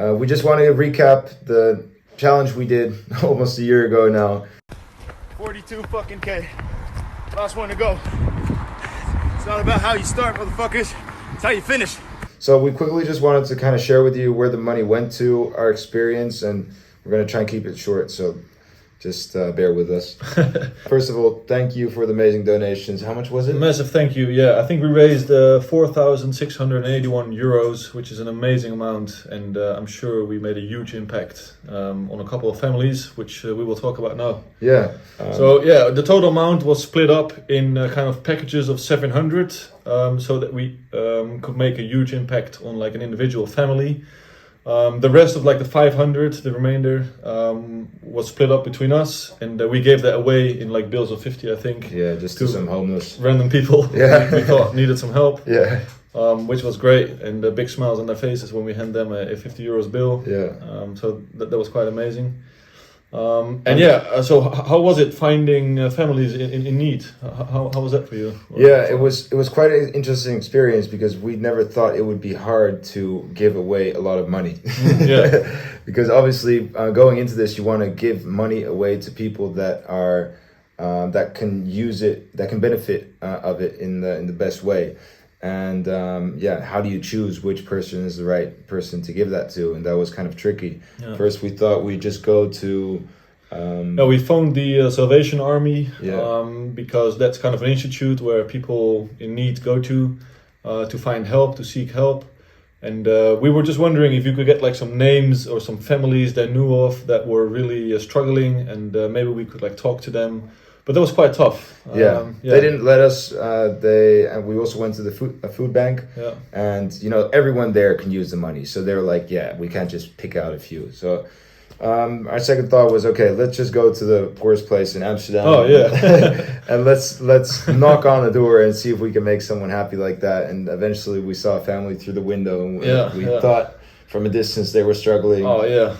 We just want to recap the challenge we did almost a year ago now. 42 fucking K. Last one to go. It's not about how you start, motherfuckers. It's how you finish. So we quickly just wanted to kind of share with you where the money went to, our experience, and we're going to try and keep it short. So just bear with us. First of all, thank you for the amazing donations. How much was it? Massive thank you. Yeah, I think we raised 4,681 euros, which is an amazing amount. And I'm sure we made a huge impact on a couple of families, which we will talk about now. Yeah. So yeah, the total amount was split up in kind of packages of 700 so that we could make a huge impact on like an individual family. The rest of like the 500, the remainder, was split up between us, and we gave that away in like bills of 50, I think. Yeah, just to some homeless random people. Yeah. we thought needed some help. Yeah. Which was great, and big smiles on their faces when we hand them a 50 euros bill. Yeah. So that was quite amazing. And yeah, so how was it finding families in need? How was that for you? Yeah, it was quite an interesting experience because we never thought it would be hard to give away a lot of money. Yeah. Because obviously, going into this, you want to give money away to people that are that can use it, that can benefit of it in the best way. And yeah, how do you choose which person is the right person to give that to? And that was kind of tricky. Yeah. First, we thought we'd just go to. No, we phoned the Salvation Army Yeah. because that's kind of an institute where people in need go to find help, to seek help. And we were just wondering if you could get like some names or some families they knew of that were really struggling, and maybe we could like talk to them. But that was quite tough. Yeah, they didn't let us. And we also went to the food bank. Yeah. And you know, everyone there can use the money, so they were like, yeah, we can't just pick out a few. So our second thought was, okay, let's just go to the worst place in Amsterdam. Oh yeah. And let's knock on the door and see if we can make someone happy like that. And eventually, we saw a family through the window, and we thought from a distance they were struggling. Oh yeah.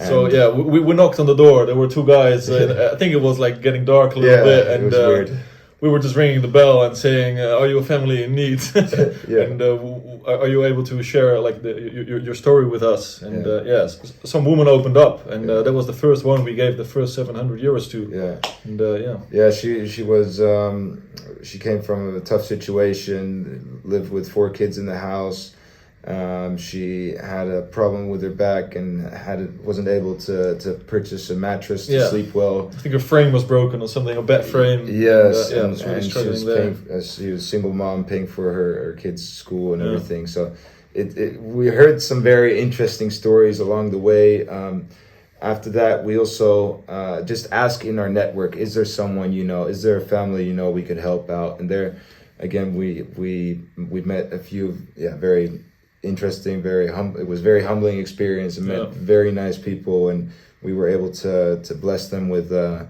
So yeah, we knocked on the door. There were two guys. I think it was like getting dark a little bit, and it was weird. We were just ringing the bell and saying, "Are you a family in need? Yeah. And are you able to share like your story with us?" And some woman opened up, and that was the first one we gave the first 700 euros to. Yeah. And Yeah, she was she came from a tough situation, lived with 4 kids in the house. She had a problem with her back and wasn't able to purchase a mattress to sleep well. I think her frame was broken or something, a bed frame. Yes, and and really she was there. she was a single mom, paying for her kids' school and everything. So we heard some very interesting stories along the way. After that, we also just asked in our network, is there someone you know? Is there a family you know we could help out? And there, again, we met a few very interesting, it was very humbling experience, and met very nice people, and we were able to bless them with a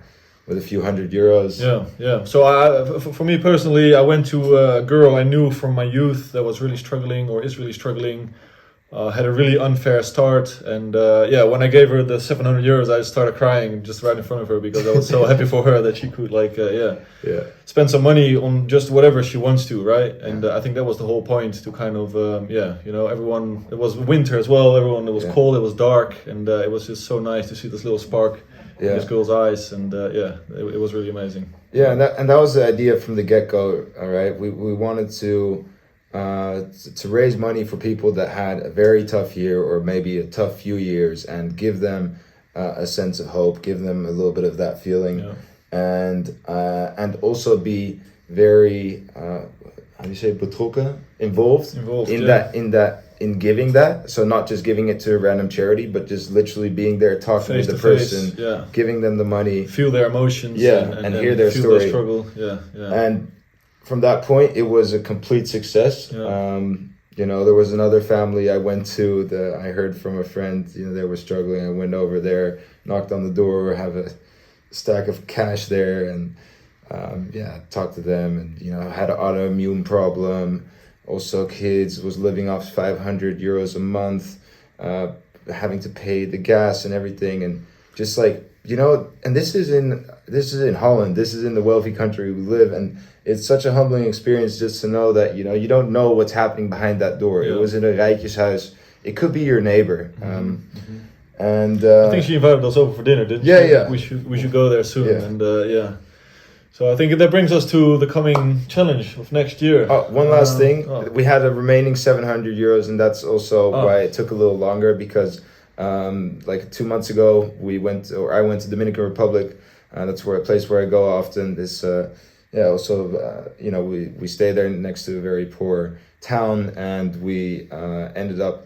few hundred euros. Yeah. So for me personally, I went to a girl I knew from my youth that was really struggling or is really struggling. Had a really unfair start, and when I gave her the 700 euros, I started crying just right in front of her because I was so happy for her that she could spend some money on just whatever she wants to, right? And I think that was the whole point, to kind of everyone. It was winter as well. Everyone, it was cold, it was dark, and it was just so nice to see this little spark in this girl's eyes, and it was really amazing. Yeah, and that was the idea from the get-go. All right, we wanted to raise money for people that had a very tough year or maybe a tough few years, and give them a sense of hope, give them a little bit of that feeling, and also be very how do you say, betrokken, involved in giving that. So not just giving it to a random charity, but just literally being there, talking with the person, giving them the money, feel their emotions, and hear their feel story, their struggle, and from that point, it was a complete success. Yeah. You know, there was another family I went to that I heard from a friend, you know, they were struggling. I went over there, knocked on the door, have a stack of cash there, and talked to them, and, you know, had an autoimmune problem. Also, kids, was living off 500 euros a month, having to pay the gas and everything. And just like, you know, and this is in Holland, this is in the wealthy country we live, and it's such a humbling experience just to know that, you know, you don't know what's happening behind that door. Yeah. It was in a rijtjeshuis it could be your neighbor. And I think she invited us over for dinner, didn't Yeah, she? yeah. We should go there soon. Yeah. And yeah. So I think that brings us to the coming challenge of next year. One last thing, oh. we had a remaining 700 euros, and that's also Oh. why it took a little longer because like 2 months ago I went to Dominican Republic. That's a place where I go often. This also you know, we stay there next to a very poor town, and we ended up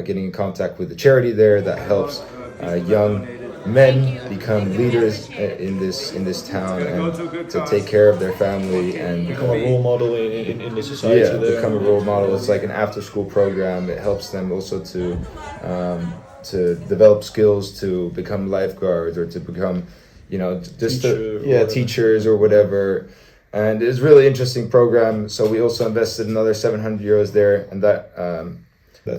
getting in contact with the charity there that helps young men become leaders in this town and to take care of their family and Become a role model in the society there. become a role model. It's like an after school program. It helps them also to develop skills to become lifeguards or to become, you know, just teachers or whatever. And it's a really interesting program. So we also invested another 700 euros there, and that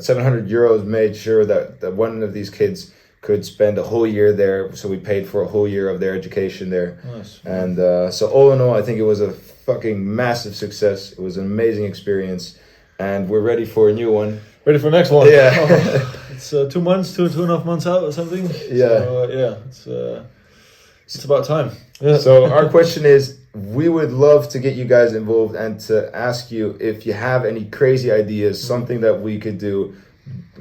700 euros made sure that one of these kids could spend a whole year there. So we paid for a whole year of their education there. Nice. And so all in all, I think it was a fucking massive success. It was an amazing experience, and we're ready for a new one. Ready for the next one? Yeah. It's 2 months, two and a half months out or something. Yeah. So, it's about time. Yeah. So our question is, we would love to get you guys involved and to ask you if you have any crazy ideas, something that we could do,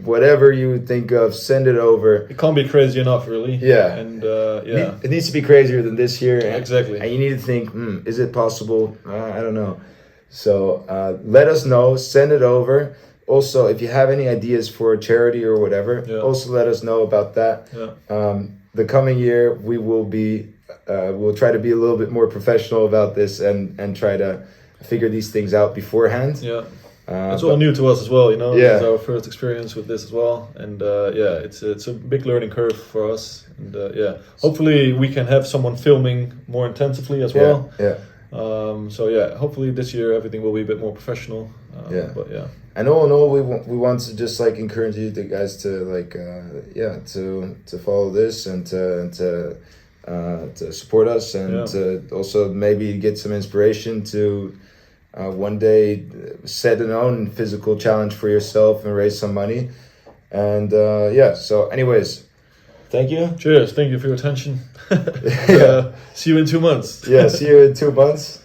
whatever you would think of, send it over. It can't be crazy enough, really. Yeah. And yeah. It needs to be crazier than this year. And, Exactly. And you need to think, is it possible? I don't know. So let us know, send it over. Also, if you have any ideas for a charity or whatever, also let us know about that. Yeah. The coming year, we will be, we'll try to be a little bit more professional about this and try to figure these things out beforehand. Yeah. It's all new to us as well, you know. Yeah. It's our first experience with this as well, and yeah, it's a big learning curve for us, and yeah, hopefully we can have someone filming more intensively as well. Yeah. So yeah, hopefully this year everything will be a bit more professional. Yeah. But yeah. And all in all, we want to just like encourage you guys to like to follow this and to support us and to also maybe get some inspiration to one day set an own physical challenge for yourself and raise some money. And so anyways, thank you. Cheers. Thank you for your attention. See you in 2 months. Yeah, see you in 2 months.